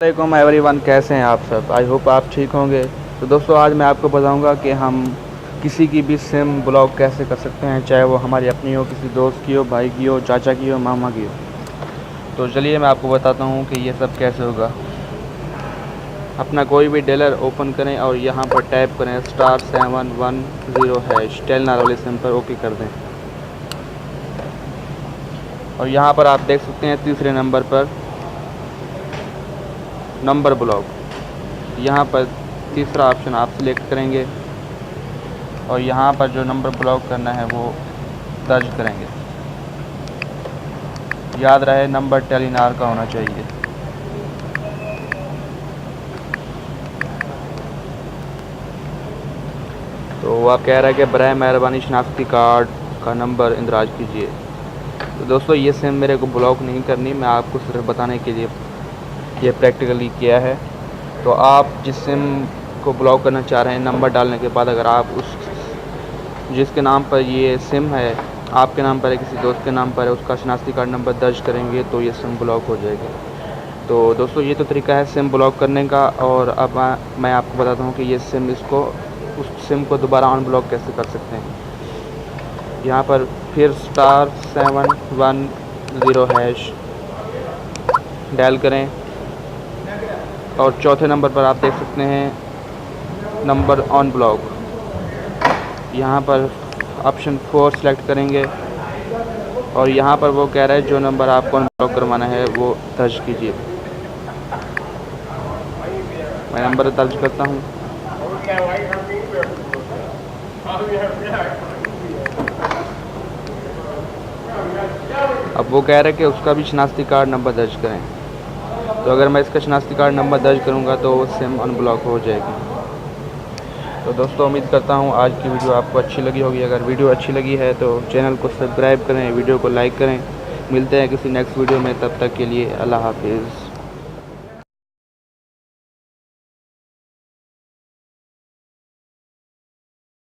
वालेकुम एवरीवन, कैसे हैं आप सब। आई होप आप ठीक होंगे। तो दोस्तों, आज मैं आपको बताऊंगा कि हम किसी की भी सिम ब्लॉक कैसे कर सकते हैं, चाहे वो हमारी अपनी हो, किसी दोस्त की हो, भाई की हो, चाचा की हो, मामा की हो। तो चलिए मैं आपको बताता हूं कि ये सब कैसे होगा। अपना कोई भी डीलर ओपन करें और यहाँ पर टैप करें *710# टेलनार वाली सिम पर ओके कर दें। और यहाँ पर आप देख सकते हैं तीसरे नंबर पर नंबर ब्लॉक, यहाँ पर तीसरा ऑप्शन आप सिलेक्ट करेंगे और यहाँ पर जो नंबर ब्लॉक करना है वो दर्ज करेंगे। याद रहे नंबर टेलीनार का होना चाहिए। तो वो आप कह रहा है कि बराए मेहरबानी शनाख्ती कार्ड का नंबर इंदराज कीजिए। तो दोस्तों, ये सिम मेरे को ब्लॉक नहीं करनी, मैं आपको सिर्फ बताने के लिए ये प्रैक्टिकली किया है। तो आप जिस सिम को ब्लॉक करना चाह रहे हैं, नंबर डालने के बाद अगर आप उस जिसके नाम पर ये सिम है, आपके नाम पर है, किसी दोस्त के नाम पर है, उसका शनाख्ती कार्ड नंबर दर्ज करेंगे तो ये सिम ब्लॉक हो जाएगी। तो दोस्तों, ये तो तरीका है सिम ब्लॉक करने का। और अब मैं आपको बताता हूँ कि ये सिम उस सिम को दोबारा अनब्लॉक कैसे कर सकते हैं। यहाँ पर फिर *710# डायल करें और चौथे नंबर पर आप देख सकते हैं नंबर ऑन ब्लॉक। यहाँ पर ऑप्शन 4 सेलेक्ट करेंगे और यहाँ पर वो कह रहा है जो नंबर आपको अनब्लॉक करवाना है वो दर्ज कीजिए। मैं नंबर दर्ज करता हूँ। अब वो कह रहा है कि उसका भी शनाख्ती कार्ड नंबर दर्ज करें। तो अगर मैं इसका शनाख्ती कार्ड नंबर दर्ज करूँगा तो वो सिम अनब्लॉक हो जाएगी। तो दोस्तों, उम्मीद करता हूँ आज की वीडियो आपको अच्छी लगी होगी। अगर वीडियो अच्छी लगी है तो चैनल को सब्सक्राइब करें, वीडियो को लाइक करें। मिलते हैं किसी नेक्स्ट वीडियो में, तब तक के लिए अल्लाह हाफिज़।